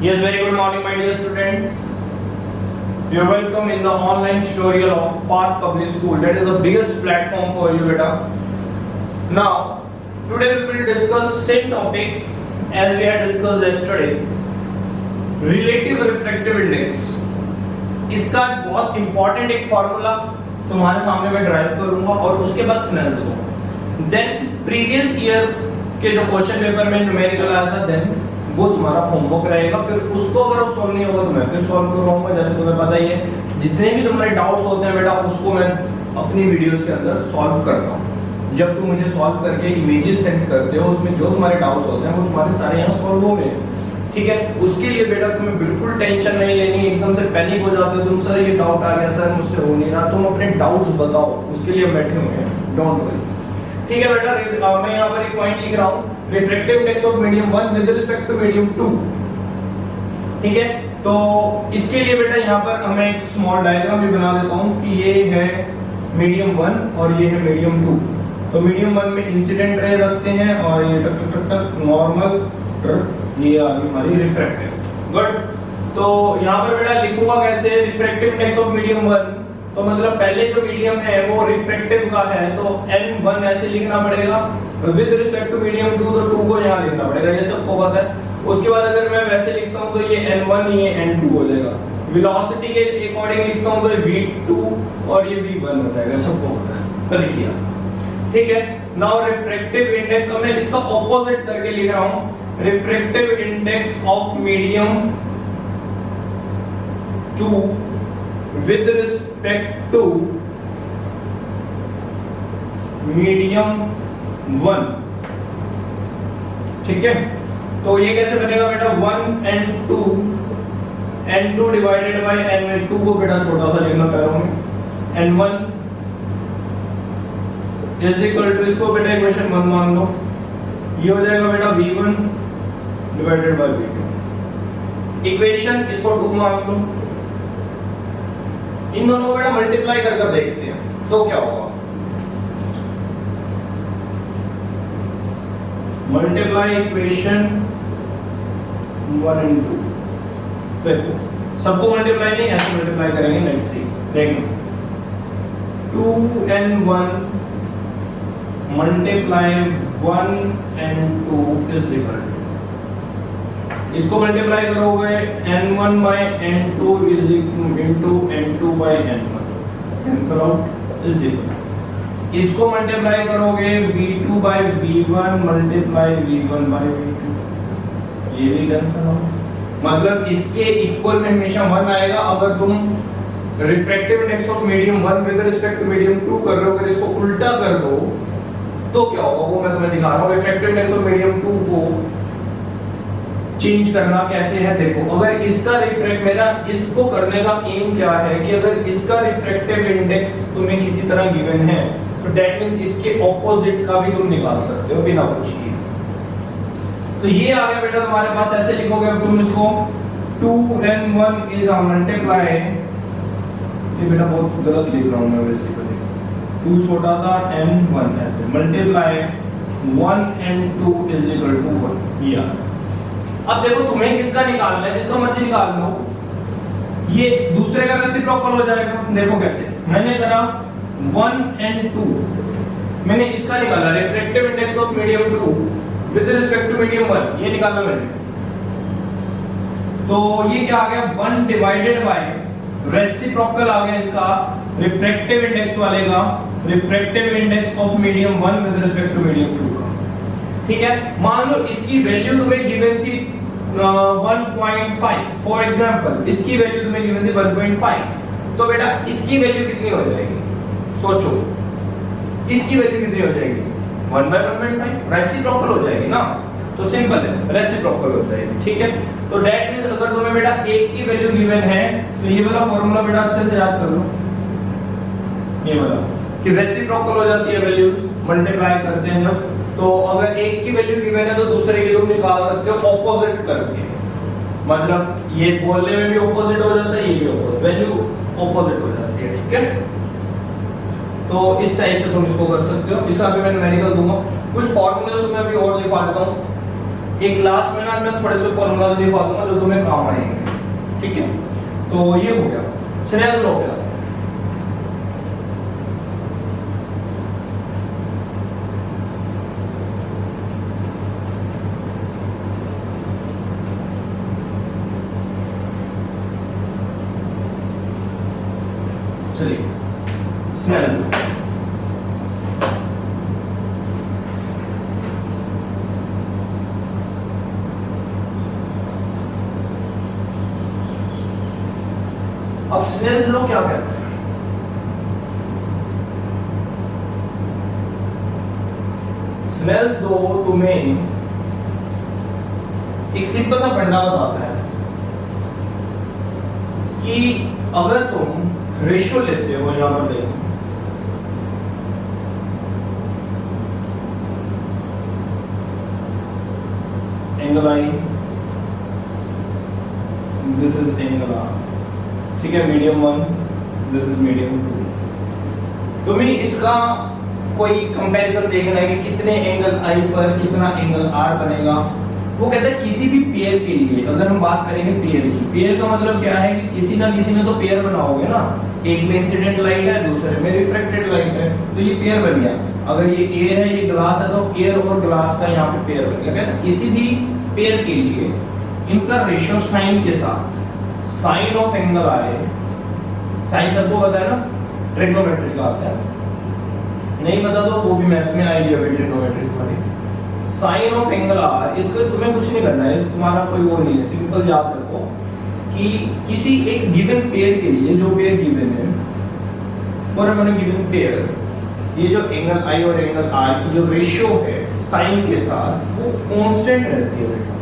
Yes, very good morning, my dear students. You are welcome in the online tutorial of Park Public School. That is the biggest platform for you, beta. Now, today we will discuss same topic as we had discussed yesterday. Relative refractive index. इसका बहुत important एक formula तुम्हारे सामने मैं drive करूंगा और उसके बाद Snell's law. Then previous year के जो क्वेश्चन पेपर में न्यूमेरिकल आया था देन वो तुम्हारा होमवर्क रहेगा। फिर उसको अगर सॉल्व नहीं होगा तो मैं फिर सॉल्व करवाऊंगा। जैसे तुम्हें पता ही है जितने भी तुम्हारे डाउट्स होते हैं बेटा उसको मैं अपनी वीडियोस के अंदर सॉल्व करता हूँ। जब तुम मुझे सॉल्व करके इमेजेस सेंड करते हो उसमें जो तुम्हारे डाउट्स होते हैं वो तुम्हारे सारे यहाँ सॉल्व हो गए। ठीक है, उसके लिए बेटा तुम्हें बिल्कुल टेंशन नहीं लेनी। एकदम से पैनिक हो जाते हो तुम, सर ये डाउट आ गया, सर मुझसे हो नहीं रहा। तुम अपने डाउट्स बताओ, उसके लिए बैठे हुए हैं, डोंट वरी। ठीक है बेटा, मैं यहाँ पर एक पॉइंट लिख रहा हूँ, refractive index of medium 1 with respect to medium 2। ठीक है, तो इसके लिए बेटा यहाँ पर हमें एक स्मॉल डायग्राम भी बना देता हूँ कि ये है मीडियम 1 और ये है मीडियम 2। तो मीडियम 1 में इंसिडेंट रे रखते हैं और ये टक टक टक नॉर्मल, ये आ गई हमारी रिफ्रैक्टिव। गुड, तो यहाँ पर बेटा लिखूंगा कैसे रिफ्रैक्टिव इंडेक्स ऑफ मीडियम 1। तो मतलब पहले जो मीडियम है वो रिफ्रैक्टिव का है तो n1 ऐसे लिखना पड़ेगा। विद रिस्पेक्ट टू मीडियम 2 तो 2 को यहाँ लिखना पड़ेगा, ये सबको पता है। उसके बाद अगर मैं वैसे लिखता हूँ तो ये n1 ये n2 हो जाएगा। वेलोसिटी के अकॉर्डिंग लिखता हूँ तो ये v2 और ये v1 हो जाएगा, सबको पता है, कर लिया। ठीक है, नाउ रिफ्रैक्टिव इंडेक्स मैं इसका ऑपोजिट करके लिख रहा हूँ, refractive index of medium 2 with respect to medium 1। ठीक है, तो ये कैसे बनेगा बेटा, 1 and 2 n2 divided by n, 2 को बेटा छोटा सा लिखना पैरों में, n1 इज इक्वल टू, इसको बेटा इक्वेशन 1 मान लो, ये हो जाएगा बेटा v1 divided by v2। Equation इसको 2 मान लो, इन दोनों को बेटा मल्टीप्लाई कर कर देखते हैं तो क्या होगा। मल्टीप्लाई इक्वेशन 1 and 2, देखो सबको मल्टीप्लाई नहीं ऐसे मल्टीप्लाई करेंगे। लेट्स सी, देखो 2n1 multiply 1 and 2 is equal to, इसको मल्टीप्लाई करोगे n1 by n2 is into n2 by n1, cancel out is equal. इसको मल्टीप्लाई करोगे v2 by v1 multiply v1 by v2, ये भी कैंसिल आउट। मतलब इसके equal में हमेशा 1 आएगा। अगर तुम refractive index of medium 1 with respect to medium 2 कर रहे हो, अगर इसको उल्टा कर दो तो क्या होगा वो मैं तुम्हें दिखा रहा हूँ। रिफ्रैक्टिव इंडेक्स ऑफ मीडियम 2 को चेंज करना कैसे है, देखो अगर इसका रिफ्रैक्ट, मेरा इसको करने का एम क्या है कि अगर इसका रिफ्रैक्टिव इंडेक्स तुम्हें किसी तरह गिवन है तो दैट मींस इसके ऑपोजिट का भी तुम निकाल सकते हो बिना पूछिए। तो ये आ गया बेटा तुम्हारे पास, ऐसे लिखोगे तुम इसको 2n1 इज मल्टीप्लाई, ये बेटा बहुत गलत लिख रहा हूं मैं बेसिकली, 2 छोटा सा n1 ऐसे multiply 1 and 2 is equal to 1। ये अब देखो तुम्हें किसका निकालना है, जिसका मर्जी निकाल लो, ये दूसरे का रेसिप्रोकल हो जाएगा। देखो कैसे, मैंने करा 1 and 2, मैंने इसका निकाला refractive index of medium 2 with respect to medium 1, ये निकाला मैंने। तो ये क्या आ गया, 1 डिवाइडेड बाय रेसिप्रोकल आ गया इसका रिफ्रैक्टिव इंडेक्स वाले का, refractive index of medium 1 with respect to medium 2 का। ठीक है, मान लो इसकी वैल्यू तुम्हें गिवन थी 1.5 फॉर एग्जांपल, इसकी वैल्यू तुम्हें गिवन थी 1.5, तो बेटा इसकी वैल्यू कितनी हो जाएगी, सोचो इसकी वैल्यू कितनी हो जाएगी, 1/1.5 रेसिप्रोकल हो जाएगी ना। तो सिंपल है, रेसिप्रोकल हो जाएगी। ठीक है, तो दैट मींस अगर तुम्हें बेटा एक की वैल्यू गिवन है तो ये वाला फार्मूला बेटा अच्छे से याद कर लो, ये वाला कि रेसिप्रोकल हो जाती है वैल्यूज मल्टीप्लाई करते हैं जब। तो अगर एक की वैल्यू गिवन है तो दूसरे की तुम निकाल सकते हो ऑपोजिट करके, मतलब ये बोलने में भी ऑपोजिट हो जाता है, ये भी ऑपोजिट, वैल्यू ऑपोजिट हो जाती है। ठीक है, तो इस टाइप से तुम इसको कर सकते हो। इसका भी मैं न्यूमेरिकल दूंगा, कुछ फॉर्मूले मैं अभी और लिखवा देता हूं। एक लास्ट में ना मैं थोड़े से फॉर्मूला दिखा दूंगा जो तुम्हें काम आएंगे, ठीक है। तो ये हो गया स्नेल लॉ हो गया। चलिए स्नेल लॉ, अब स्नेल लॉ क्या कहते हैं? स्नेल्स लॉ तुम्हें एक सिंपल सा फंडा बताता है कि अगर तुम रेशियो लेते हो, यहां पर देखो angle i, this is angle r, ठीक है, मीडियम 1, दिस इज मीडियम 2। तुम्हें इसका कोई कंपैरिजन देखना है कि कितने एंगल आई पर कितना एंगल आर बनेगा। वो कहता है किसी भी पेयर के लिए, अगर हम बात करेंगे पेयर की, पेयर का मतलब क्या है कि किसी ना किसी में तो पेयर बनाओगे ना, एक में इंसिडेंट लाइट है, दूसरे में रिफ्रैक्टेड लाइट है, तो ये पेयर बन गया। अगर ये एयर है, ये ग्लास है, तो एयर और ग्लास का यहाँ पे पेयर बन गया। कहता है किसी भी पेयर के लिए इनका रेशियो साइन के साथ, साइन ऑफ एंगल आए, साइन सबको पता है ना, ट्रिग्नोमेट्री का आता है, नहीं पता तो वो भी मैथ में आएगी अभी ट्रिग्नोमेट्री वाली। साइन ऑफ एंगल आर, इसको तुम्हें कुछ नहीं करना है, तुम्हारा कोई वो नहीं है, सिंपल याद रखो कि किसी एक गिवन पेयर के लिए, जो पेयर गिवन है और मैंने गिवन पेयर, ये जो एंगल आई और एंगल आर की जो रेशियो है साइन के साथ, वो कांस्टेंट रहती है बेटा।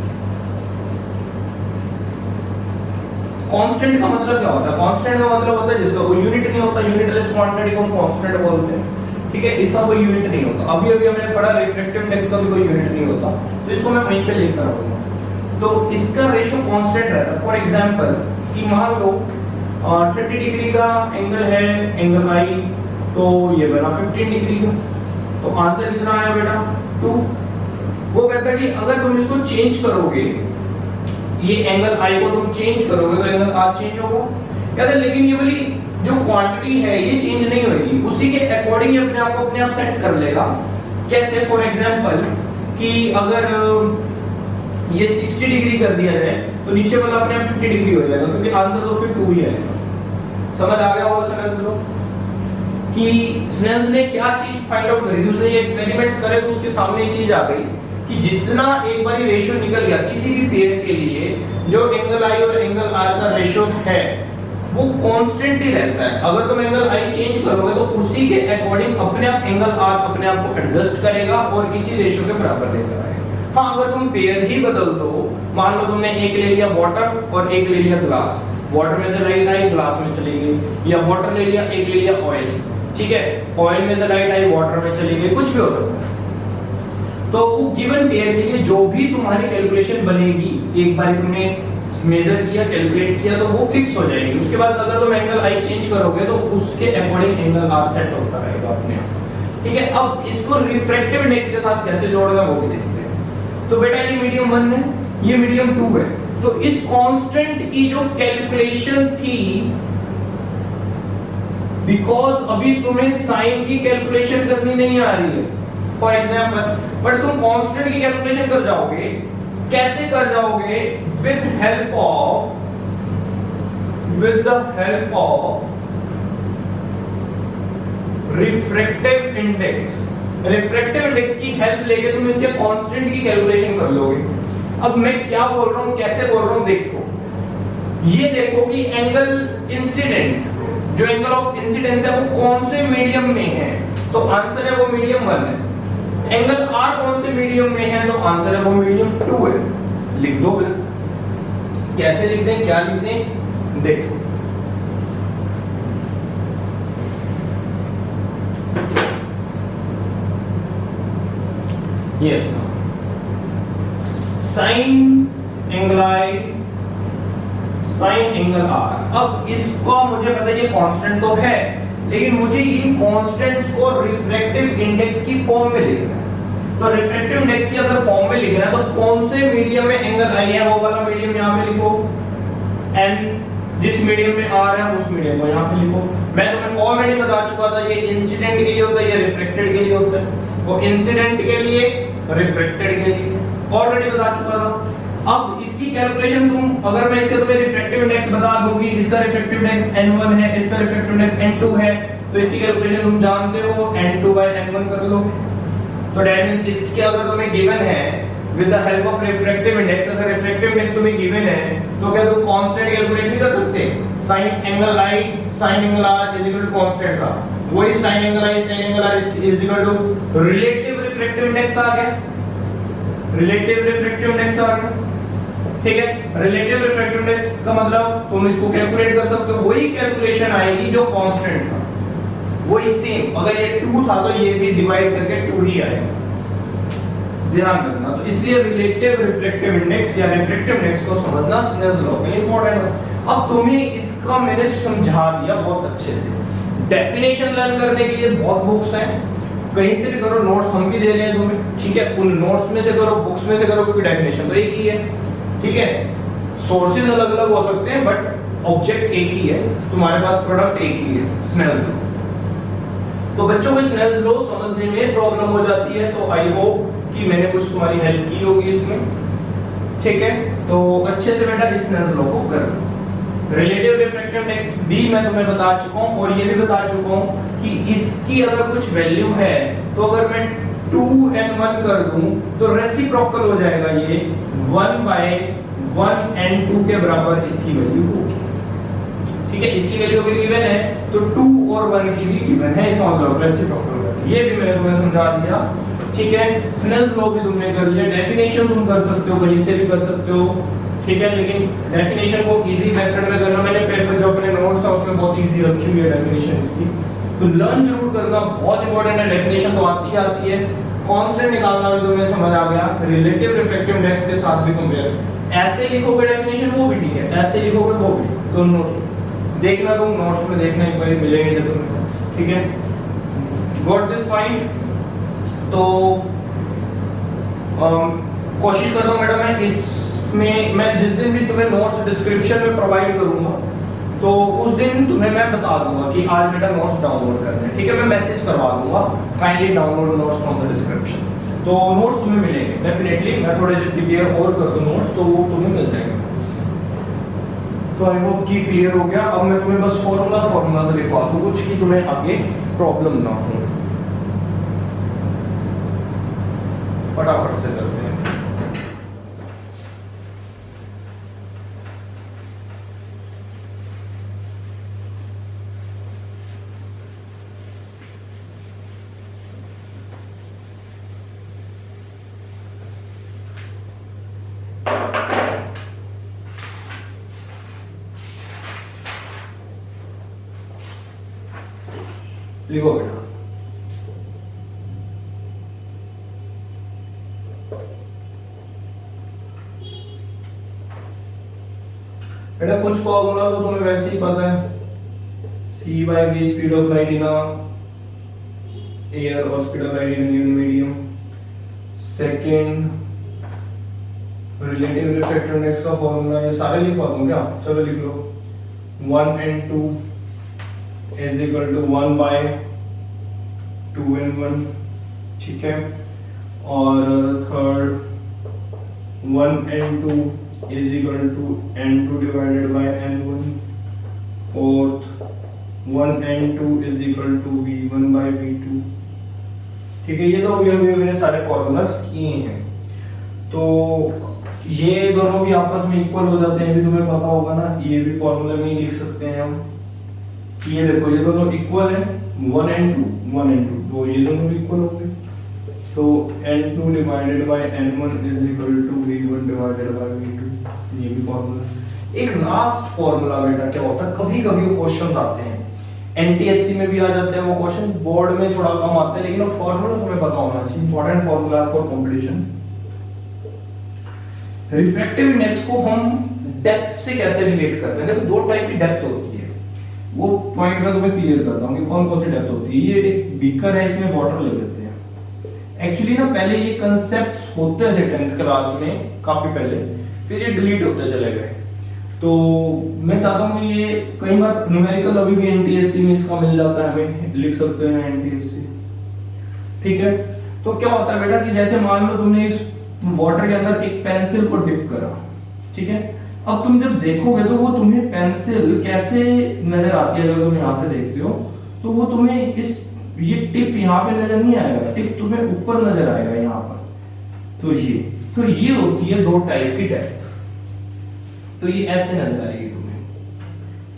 कांस्टेंट का मतलब क्या होता है? कांस्टेंट का मतलब होता है जिसका कोई यूनिट नहीं होता, यूनिटलेस क्वांटिटी को हम कांस्टेंट बोलते हैं, ठीक है, इसका कोई यूनिट नहीं होता। अभी अभी हमने पढ़ा रिफ्रैक्टिव इंडेक्स का भी कोई यूनिट नहीं होता, तो इसको मैं वहीं पे लिख कर रखूंगा। तो इसका रेशियो कांस्टेंट रहता है। फॉर एग्जांपल कि मान लो 30 डिग्री का एंगल है एंगल आई, तो ये बना 15 डिग्री का, तो आंसर कितना आया बेटा 2। वो कहता है कि अगर तुम इसको चेंज करोगे, ये एंगल आई को तुम चेंज करोगे तो एंगल आर चेंज होगा। कहता है लेकिन ये वाली जो क्वांटिटी है ये चेंज नहीं होगी, उसी के अकॉर्डिंग ये अपने आप को अपने आप सेट कर लेगा। कैसे? फॉर एग्जांपल कि अगर ये 60 डिग्री कर दिया जाए तो नीचे वाला अपने आप 50 डिग्री हो जाएगा, क्योंकि आंसर तो फिर 2 ही आएगा। समझ आ गया होगा स्नेल्स लॉ कि स्नेल्स ने क्या चीज फाइंड आउट करी थी, उसने ये एक्सपेरिमेंट्स करे तो उसके सामने ये चीज आ गई कि जितना एक बार रेशियो निकल गया किसी भी पेयर के लिए, जो एंगल आई और एंगल आर का रेशियो है वो कांस्टेंट ही रहता है। अगर तुम एंगल आई चेंज करोगे तो उसी के अकॉर्डिंग अपने आप एंगल आर अपने आप को एडजस्ट करेगा और इसी रेशियो के बराबर लेकर आएगा। हाँ, अगर तुम पेयर ही बदल दो, मान लो तुमने एक ले लिया वाटर और एक ले लिया ग्लास, वाटर में से लाइट आई ग्लास में चली गई, या वाटर ले लिया एक ले लिया ऑयल, ठीक है, ऑयल में से लाइट आई वाटर में चली गई, कुछ भी हो सकता है। तो वो गिवन पेयर के लिए जो भी तुम्हारी कैलकुलेशन बनेगी, एक बार तुमने मेजर किया कैलकुलेट किया तो वो फिक्स हो जाएगी। उसके बाद अगर तुम एंगल आई चेंज करोगे तो उसके अकॉर्डिंग एंगल आर सेट होता रहेगा अपने आप, ठीक है। अब इसको रिफ्रैक्टिव इंडेक्स के साथ कैसे जोड़ना वो भी देखते हैं। तो बेटा ये मीडियम 1 है, ये मीडियम 2 है, तो इस कांस्टेंट की जो कैलकुलेशन थी, बिकॉज अभी तुम्हें साइन की कैलकुलेशन करनी नहीं आ रही है फॉर एग्जांपल, बट तुम कांस्टेंट की कैलकुलेशन कर जाओगे। कैसे कर जाओगे? With the help of refractive index. Refractive index की हेल्प लेके तुम इसके कांस्टेंट की कैलकुलेशन कर लोगे। अब मैं क्या बोल रहा हूं, कैसे बोल रहा हूं, देखो, ये देखो कि एंगल इंसिडेंट, जो एंगल ऑफ इंसिडेंस है वो कौन से मीडियम में है, तो आंसर है वो मीडियम 1 है। एंगल आर कौन से मीडियम में है, तो आंसर है वो मीडियम 2 है। लिख दो फिर, कैसे लिख दें, क्या लिख दें, देखो yes, sine angle i sine angle r. अब इसको मुझे पता है ये कांस्टेंट तो है, लेकिन मुझे इन कांस्टेंट्स को रिफ्रैक्टिव इंडेक्स की फॉर्म में लिखना है। तो रिफ्रैक्टिव इंडेक्स की अगर फॉर्म में लिखना है तो कौन से मीडियम में एंगल आई है वो वाला मीडियम यहाँ पे लिखो, एंड जिस मीडियम में आ रहा है उस मीडियम को यहाँ पे लिखो। मैं तुम्हें ऑलरेडी बता चुका था, ये इंसिडेंट के लिए होता है, ये रिफ्लेक्टेड के लिए होता है। वो इंसिडेंट के लिए, रिफ्लेक्टेड के लिए ऑलरेडी बता चुका था। अब इसकी कैलकुलेशन अगर मैं इसका तुम्हें रिफ्रैक्टिव इंडेक्स बता दूंगी, इसका रिफ्रैक्टिव इंडेक्स n1 है, इसका रिफ्रैक्टिव इंडेक्स n2 है, तो इसकी कैलकुलेशन तुम जानते हो, n2/n1 कर लो। तो दैट मींस इसके अगर तुम्हें गिवन है with the help of refractive index, अगर रिफ्रैक्टिव इंडेक्स तुम्हें गिवन है तो क्या तुम कांस्टेंट कैलकुलेट नहीं कर सकते? sin angle i sin angle r is equal to constant का, वही sin angle i sin angle r is equal to relative refractive index आ गया, रिलेटिव रिफ्रैक्टिव इंडेक्स आ गया। ठीक है, रिलेटिव रिफ्रैक्टिव इंडेक्स का मतलब तुम इसको कैलकुलेट कर सकते हो, वही कैलकुलेशन आएगी जो कांस्टेंट था, वही सेम। अगर ये 2 था तो ये भी डिवाइड करके 2 ही आएगा, ध्यान रखना। तो इसलिए रिलेटिव रिफ्रैक्टिव इंडेक्स या रिफ्रैक्टिव इंडेक्स को समझना स्नेल्स लॉ के लिए इंपॉर्टेंट है। अब तुम्हें इसका मैंने समझा दिया बहुत अच्छे से। डेफिनेशन लर्न करने के लिए बहुत बुक्स हैं, कहीं से भी करो, नोट्स हम भी दे रहे हैं तुम्हें, ठीक है। उन नोट्स में से करो, बुक्स में से करो, क्योंकि डेफिनेशन तो एक ही है, ठीक है। सोर्सेज अलग अलग हो सकते हैं बट ऑब्जेक्ट एक ही है, तुम्हारे पास प्रोडक्ट एक ही है, स्नेल्स लॉ। तो बच्चों को स्नेल्स लॉ समझने में प्रॉब्लम हो जाती है, तो आई होप कि मैंने कुछ तुम्हारी हेल्प की होगी इसमें, ठीक है। तो अच्छे से बेटा स्नेल्स लॉ को कर। रिलेटिव रिफ्रैक्टिव इंडेक्स भी मैं तुम्हें बता चुका हूं, और ये भी बता चुका हूं कि इसकी अगर कुछ वैल्यू है तो अगर मैं 2n1 कर दूं तो रेसिप्रोकल हो जाएगा, ये 1/1n2 के बराबर इसकी वैल्यू होगी, ठीक है। इसकी वैल्यू अगर गिवन है तो 2 और 1 की भी गिवन है, इसका मतलब रेसिप्रोकल। ये भी मैंने तुम्हें समझा दिया, ठीक है। स्नेल्स लॉ भी तुमने कर लिया, डेफिनेशन तुम कर सकते हो, कहीं से भी कर सकते हो, ठीक है। लेकिन डेफिनेशन को इजी मेथड में करना, मैंने पेपर जो अपने नोट्स है उसमें बहुत इजी रखी हुई है डेफिनेशन इसकी, तो लर्न जरूर करना, बहुत इंपॉर्टेंट है। डेफिनेशन तो आती है, कांस्टेंट निकालना भी तुम्हें समझ आ गया, रिलेटिव रिफ्रैक्टिव इंडेक्स के साथ भी कंपेयर। ऐसे लिखोगे डेफिनेशन वो भी ठीक है, ऐसे लिखोगे वो भी, दोनों देखना, तुम नोट्स में देखना, एक बार मिलेंगे जब तुम्हें, ठीक है। Got this point? तो कोशिश करता हूं मैडम मैं इसमें, मैं जिस दिन भी तुम्हें नोट्स डिस्क्रिप्शन में प्रोवाइड करूंगा तो उस दिन तुम्हें मैं बता दूंगा कि आज बेटा नोट्स डाउनलोड करने, ठीक है। मैं मैसेज करवा दूंगा, kindly download notes from the description. तो नोट्स तुम्हें मिलेंगे डेफिनेटली, मैं थोड़े से प्रिपेयर और कर दूं नोट्स तो वो तुम्हें मिल जाएंगे। तो आई होप कि क्लियर हो गया। अब मैं तुम्हें बस फॉर्मूला से लिखवा दूं कुछ कि तुम्हें आगे प्रॉब्लम ना हो। फटाफट से करते हैं। लिखो बेटा, बेटा कुछ फॉर्मूला तो तुम्हें वैसे ही पता है, c/v speed of light in air और speed of light in given medium. Second relative refractive index का फॉर्मूला, ये सारे लिखवा दूं क्या? चलो लिख लो, 1n2 is equal to 1/2n1, ठीक है। और third 1n2 is equal to n2 divided by n1, fourth 1n2 is equal to v1/v2, ठीक है। ये तो अभी मैंने सारे फॉर्मूलाज किए हैं, तो ये दोनों भी आपस में इक्वल हो जाते हैं, भी तुम्हें पता होगा ना। ये भी फॉर्मूला में ही लिख सकते हैं हम, ये देखो ये दोनों इक्वल है, 1n2 तो ये दोनों भी इक्वल होंगे, तो n2 divided by n1 is equal to v1 divided by v2, ये भी फॉर्मूला। एक लास्ट फॉर्मूला बेटा क्या होता है, कभी कभी वो क्वेश्चन आते हैं, एनटीएससी में भी आ जाते हैं वो क्वेश्चन, बोर्ड में थोड़ा कम आते हैं, लेकिन वो फॉर्मूला तुम्हें पता होना चाहिए, important formula for competition. Refractive index को हम डेप्थ से कैसे रिलेट करते हैं? देखो दो टाइप की डेप्थ होती है, वो पॉइंट मैं तुम्हें क्लियर करता हूं कि कौन कौन सी डेप्थ होती है। ये एक बीकर है, इसमें वाटर ले लेते हैं, एक्चुअली ना पहले ये कंसेप्ट्स होते थे 10th क्लास में काफी पहले, फिर ये डिलीट होते चले गए। तो मैं चाहता हूँ कि ये कई बार न्यूमेरिकल अभी भी एनटीएससी में इसका मिल जाता है, हमें लिख सकते हैं एनटीएससी, ठीक है। तो क्या होता है बेटा कि जैसे मान लो तुमने इस वाटर के अंदर एक पेंसिल को डिप करा, ठीक है। अब तुम जब देखोगे तो वो तुम्हें पेंसिल कैसे नजर आती है, अगर तुम यहाँ से देखते हो तो वो तुम्हें इस ये टिप यहाँ पे नजर नहीं आएगा, टिप तुम्हें ऊपर नजर आएगा यहाँ पर। तो ये होती है दो टाइप की डेप्थ। तो ये ऐसे नजर आएगी तुम्हें।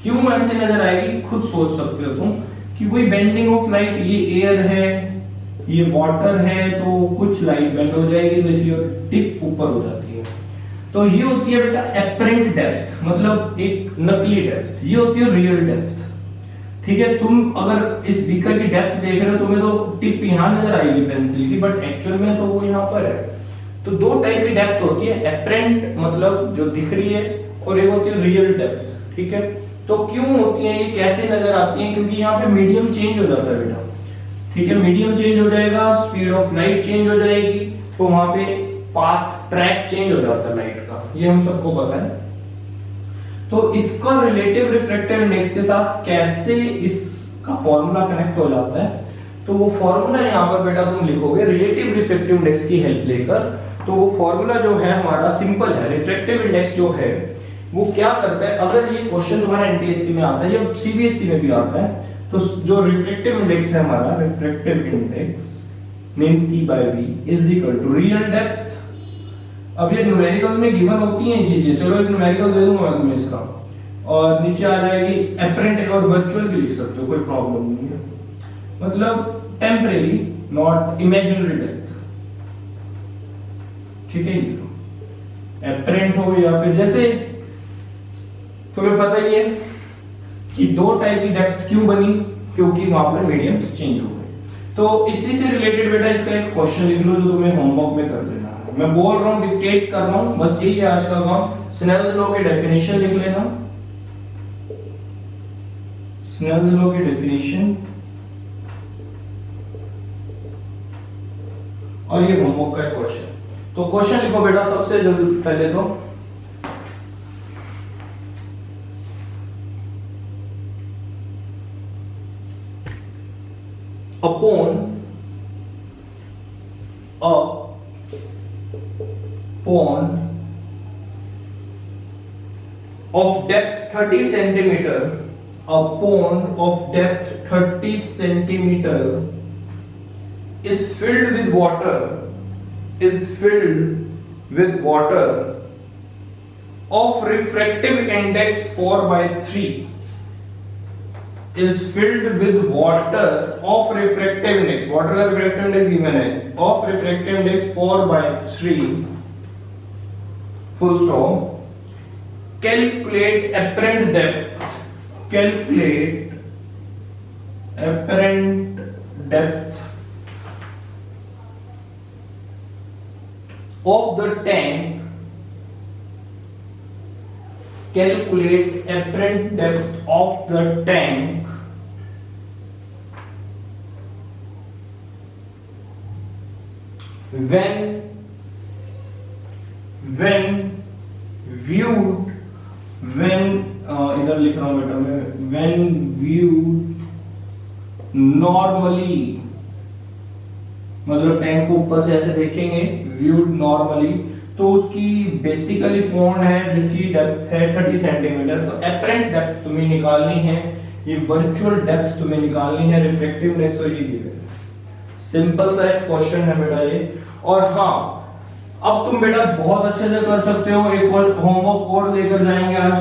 क्यों ऐसे नजर आएगी खुद सोच सकते हो तुम कि कोई बेंडिंग ऑफ लाइट, ये एयर है, ये वाटर है, तो कुछ लाइट बेंड हो जाएगी तो इसलिए टिप ऊपर हो जाती है। तो ये होती है बेटा एपरेंट डेप्थ, मतलब एक नकली डेप्थ। ये होती है रियल डेप्थ, ठीक है। तुम अगर इस बीकर की डेप्थ देख रहे हो तुम्हें तो टिप यहाँ नजर आएगी पेंसिल की, बट एक्चुअल में तो वो यहाँ पर है। तो दो टाइप की डेप्थ होती है, एपरेंट मतलब जो दिख रही है, और एक होती है रियल डेप्थ, ठीक है। तो क्यों होती है ये, कैसे नजर आती है, क्योंकि यहाँ पे मीडियम चेंज हो जाता है बेटा, ठीक है। मीडियम चेंज हो जाएगा, स्पीड ऑफ लाइट चेंज हो जाएगी, तो वहां पे पाथ ट्रैक चेंज हो जाता है लाइट का, ये हम सबको पता है। तो इसका रिलेटिव रिफ्रैक्टिव इंडेक्स के साथ कैसे इसका फॉर्मूला कनेक्ट हो जाता है, तो वो फॉर्मूला यहाँ पर बेटा तुम लिखोगे रिलेटिव रिफ्रैक्टिव इंडेक्स की हेल्प लेकर। तो वो फॉर्मूला जो है हमारा सिंपल है। रिफ्रैक्टिव इंडेक्स जो है वो क्या करता है, अगर ये क्वेश्चन तुम्हारा एनटीएससी में आता है या सीबीएसई में भी आता है, तो जो रिफ्रैक्टिव इंडेक्स है हमारा, refractive index means C by V is equal to real depth. अब ये न्यूमेरिकल में गिवन होती हैं चीजें, चलो एक न्यूमेरिकल दे दूंगा मैं तुम्हें इसका, और नीचे आ जाएगी एपरेंट, और वर्चुअल भी लिख सकते हो, कोई प्रॉब्लम नहीं है। मतलब टेम्परेरी नॉट इमेजिनरी डेप्थ, ठीक है। ये एपरेंट हो या फिर जैसे तुम्हें पता ही है कि दो टाइप की डेप्थ क्यों बनी, क्योंकि वहां पर मीडियम्स चेंज हो गए। तो इसी से रिलेटेड बेटा इसका एक क्वेश्चन लिख लो जो तुम्हें होमवर्क में कर लेना है। मैं बोल रहा हूं, डिक्टेट कर रहा हूं, बस यही है आज का काम। स्नेल्स लॉ की डेफिनेशन लिख लेना, स्नेल्स लॉ की डेफिनेशन, और ये होमवर्क का क्वेश्चन। तो क्वेश्चन लिखो बेटा सबसे जल्दी पहले तो, upon of depth 30 centimeter, upon of depth 30 centimeter is filled with water, of refractive index 4/3, is filled with water of refractive index, water का refractive index given है, of refractive index 4/3, full stop. Calculate apparent depth, calculate apparent depth of the tank, calculate apparent depth of the tank when viewed, इधर लिख रहा हूं बेटा मैं, when viewed normally, मतलब tank को ऊपर से ऐसे देखेंगे, viewed normally, तो उसकी बेसिकली पॉन्ड है जिसकी डेप्थ है 30 सेंटीमीटर। तो एपरेंट डेप्थ तुम्हें निकालनी है, ये वर्चुअल डेप्थ तुम्हें निकालनी है, रिफ्रैक्टिव इंडेक्स और ये गिवन है। सिंपल सा एक क्वेश्चन है बेटा ये। और हाँ, अब तुम बेटा बहुत अच्छे से कर सकते हो, एक और होमवर्क और लेकर जाएंगे आज।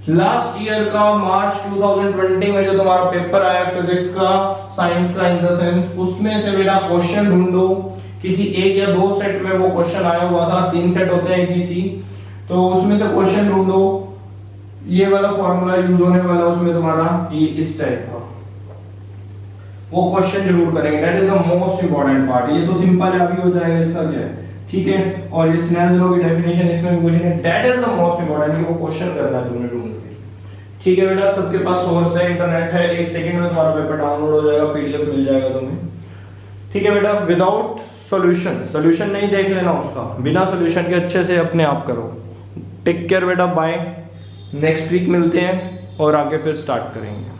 लास्ट ईयर का मार्च 2020 में जो तुम्हारा पेपर आया फिजिक्स का, साइंस का इन द सेंस, उसमें से बेटा क्वेश्चन ढूंढो, किसी एक या दो सेट में वो क्वेश्चन आया हुआ था, 3 सेट होते हैं एबीसी, तो उसमें से क्वेश्चन ढूंढो, ये वाला फॉर्मूला यूज होने वाला उसमें तुम्हारा ये इस टाइप का, वो क्वेश्चन जरूर करेंगे। That is the most important part. ये तो सिंपल है, अभी हो जाएगा, इसका क्या है, ठीक है। और ये स्नेल्स लॉ की डेफिनेशन इसमें भी क्वेश्चन है, that is the most important, कि वो क्वेश्चन करना है तुमने ढूंढ के, ठीक है बेटा। सबके पास सोर्स है, इंटरनेट है, 1 सेकंड में तुम्हारा पेपर डाउनलोड हो जाएगा, पीडीएफ मिल जाएगा तुम्हें। ठीक है बेटा, विदाउट सोल्यूशन नहीं देख लेना उसका, बिना सोल्यूशन के अच्छे से अपने आप करो। टेक केयर बेटा, बाय, नेक्स्ट वीक मिलते हैं और आगे फिर स्टार्ट करेंगे।